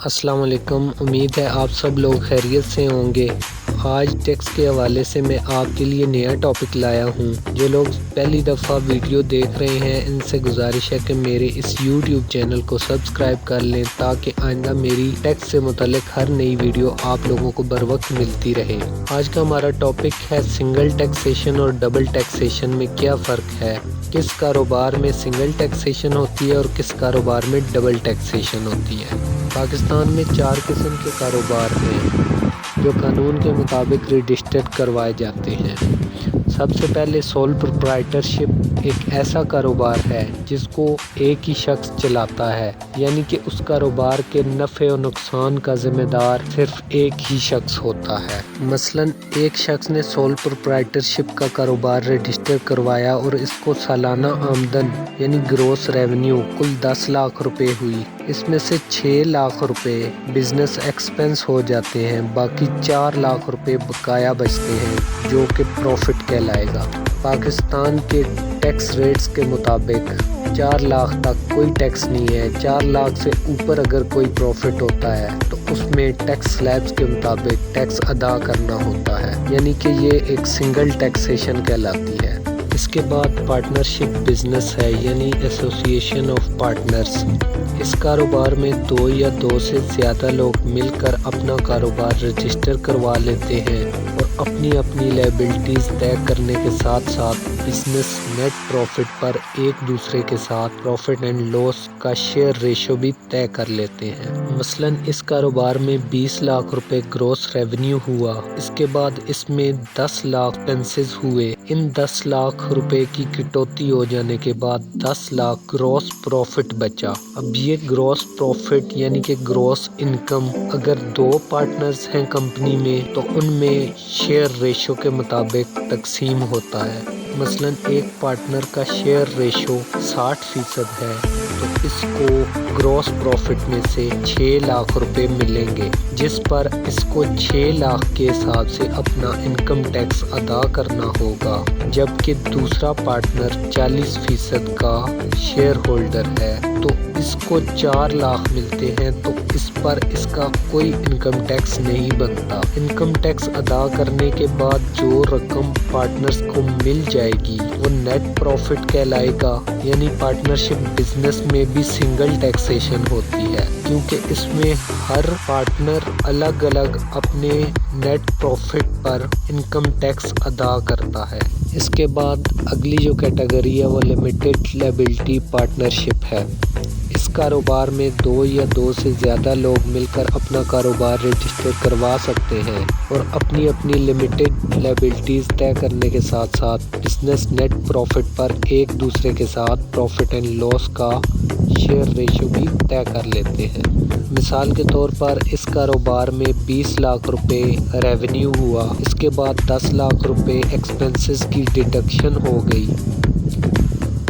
السلام علیکم، امید ہے آپ سب لوگ خیریت سے ہوں گے۔ آج ٹیکس کے حوالے سے میں آپ کے لیے نیا ٹاپک لایا ہوں۔ جو لوگ پہلی دفعہ ویڈیو دیکھ رہے ہیں ان سے گزارش ہے کہ میرے اس یوٹیوب چینل کو سبسکرائب کر لیں تاکہ آئندہ میری ٹیکس سے متعلق ہر نئی ویڈیو آپ لوگوں کو بر وقت ملتی رہے۔ آج کا ہمارا ٹاپک ہے سنگل ٹیکسیشن اور ڈبل ٹیکسیشن میں کیا فرق ہے، کس کاروبار میں سنگل ٹیکسیشن ہوتی ہے اور کس کاروبار میں ڈبل ٹیکسیشن ہوتی ہے۔ پاکستان میں 4 قسم کے کاروبار ہیں جو قانون کے مطابق رجسٹرڈ کروائے جاتے ہیں۔ سب سے پہلے سول پروپرائٹرشپ ایک ایسا کاروبار ہے جس کو ایک ہی شخص چلاتا ہے، یعنی کہ اس کاروبار کے نفع و نقصان کا ذمہ دار صرف ایک ہی شخص ہوتا ہے۔ مثلاً ایک شخص نے سول پروپرائٹرشپ کا کاروبار رجسٹر کروایا اور اس کو سالانہ آمدن یعنی گروس ریونیو کل 10 لاکھ روپے ہوئی۔ اس میں سے 6 لاکھ روپے بزنس ایکسپنس ہو جاتے ہیں، باقی 4 لاکھ روپے بقایا بچتے ہیں جو کہ پروفٹ کہلائے گا۔ پاکستان کے ٹیکس ریٹس کے مطابق 4 لاکھ تک کوئی ٹیکس نہیں ہے۔ 4 لاکھ سے اوپر اگر کوئی پروفٹ ہوتا ہے تو اس میں ٹیکس سلیبس کے مطابق ٹیکس ادا کرنا ہوتا ہے، یعنی کہ یہ ایک سنگل ٹیکسیشن کہلاتی ہے۔ اس کے بعد پارٹنرشپ بزنس ہے، یعنی ایسوسیشن آف پارٹنرز۔ اس کاروبار میں 2 یا 2 سے زیادہ لوگ مل کر اپنا کاروبار رجسٹر کروا لیتے ہیں اور اپنی اپنی لائبلٹیز طے کرنے کے ساتھ ساتھ بزنس نیٹ پروفٹ پر ایک دوسرے کے ساتھ پروفٹ اینڈ لاس کا شیئر ریشو بھی طے کر لیتے ہیں۔ مثلاً اس کاروبار میں 20 لاکھ روپے گروس ریونیو ہوا، اس کے بعد اس میں 10 لاکھ ایکسپنسز ہوئے۔ ان 10 لاکھ روپے کی کٹوتی ہو جانے کے بعد 10 لاکھ گروس پروفٹ بچا۔ اب یہ گروس پروفٹ یعنی کہ گروس انکم اگر 2 پارٹنرز ہیں کمپنی میں تو ان میں شیئر ریشو کے مطابق تقسیم ہوتا ہے۔ مثلاً ایک پارٹنر کا شیئر ریشو 60% ہے تو اس کو گروس پروفٹ میں سے 6 لاکھ روپے ملیں گے، جس پر اس کو 6 لاکھ کے حساب سے اپنا انکم ٹیکس ادا کرنا ہوگا، جبکہ دوسرا پارٹنر 40% کا شیئر ہولڈر ہے تو اس کو 4 لاکھ ملتے ہیں تو اس پر اس کا کوئی انکم ٹیکس نہیں بنتا۔ انکم ٹیکس ادا کرنے کے بعد جو رقم پارٹنرز کو مل جائے گی وہ نیٹ پروفٹ کہلائے گا، یعنی پارٹنرشپ بزنس میں بھی سنگل ٹیکسیشن ہوتی ہے کیونکہ اس میں ہر پارٹنر الگ الگ اپنے نیٹ پروفٹ پر انکم ٹیکس ادا کرتا ہے۔ اس کے بعد اگلی جو کیٹیگری ہے وہ لمیٹڈ لائبلٹی پارٹنرشپ ہے۔ اس کاروبار میں 2 یا 2 سے زیادہ لوگ مل کر اپنا کاروبار رجسٹر کروا سکتے ہیں اور اپنی اپنی لمیٹڈ لائبلٹیز طے کرنے کے ساتھ ساتھ بزنس نیٹ پروفٹ پر ایک دوسرے کے ساتھ پروفٹ اینڈ لاس کا شیئر ریشو بھی طے کر لیتے ہیں۔ مثال کے طور پر اس کاروبار میں 20 لاکھ روپے ریونیو ہوا، اس کے بعد 10 لاکھ روپے ایکسپنسز کی ڈیڈکشن ہو گئی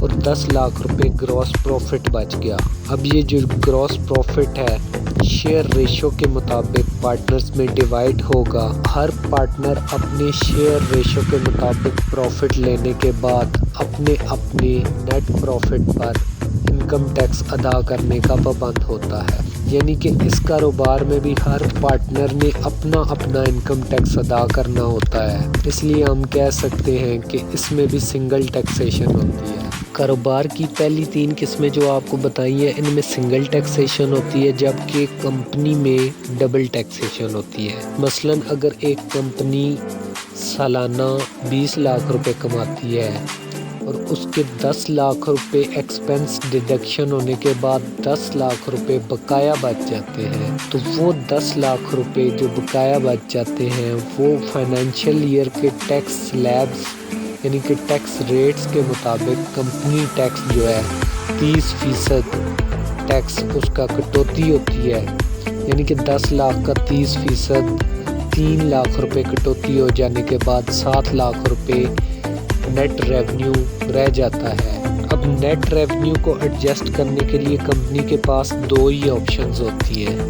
اور 10 لاکھ روپے گروس پروفٹ بچ گیا۔ اب یہ جو گروس پروفٹ ہے شیئر ریشو کے مطابق پارٹنرز میں ڈیوائیڈ ہوگا۔ ہر پارٹنر اپنے شیئر ریشو کے مطابق پروفٹ لینے کے بعد اپنے نیٹ پروفٹ پر انکم ٹیکس ادا کرنے کا پابند ہوتا ہے، یعنی کہ اس کاروبار میں بھی ہر پارٹنر نے اپنا انکم ٹیکس ادا کرنا ہوتا ہے۔ اس لیے ہم کہہ سکتے ہیں کہ اس میں بھی سنگل ٹیکسیشن ہوتی ہے۔ کاروبار کی پہلی 3 قسمیں جو آپ کو بتائی ہیں ان میں سنگل ٹیکسیشن ہوتی ہے، جبکہ کمپنی میں ڈبل ٹیکسیشن ہوتی ہے۔ مثلاً اگر ایک کمپنی سالانہ 20 لاکھ روپے کماتی ہے اور اس کے 10 لاکھ روپے ایکسپنس ڈیڈکشن ہونے کے بعد 10 لاکھ روپے بقایا بچ جاتے ہیں تو وہ 10 لاکھ روپے جو بقایا بچ جاتے ہیں وہ فائنینشیل ایئر کے ٹیکس سلیبس یعنی کہ ٹیکس ریٹس کے مطابق کمپنی ٹیکس جو ہے 30% ٹیکس اس کا کٹوتی ہوتی ہے، یعنی کہ 10 لاکھ کا 30% 3 لاکھ روپے کٹوتی ہو جانے کے بعد 7 لاکھ روپے نیٹ ریونیو رہ جاتا ہے۔ اب نیٹ ریونیو کو ایڈجسٹ کرنے کے لیے کمپنی کے پاس 2 ہی آپشنز ہوتی ہیں،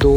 2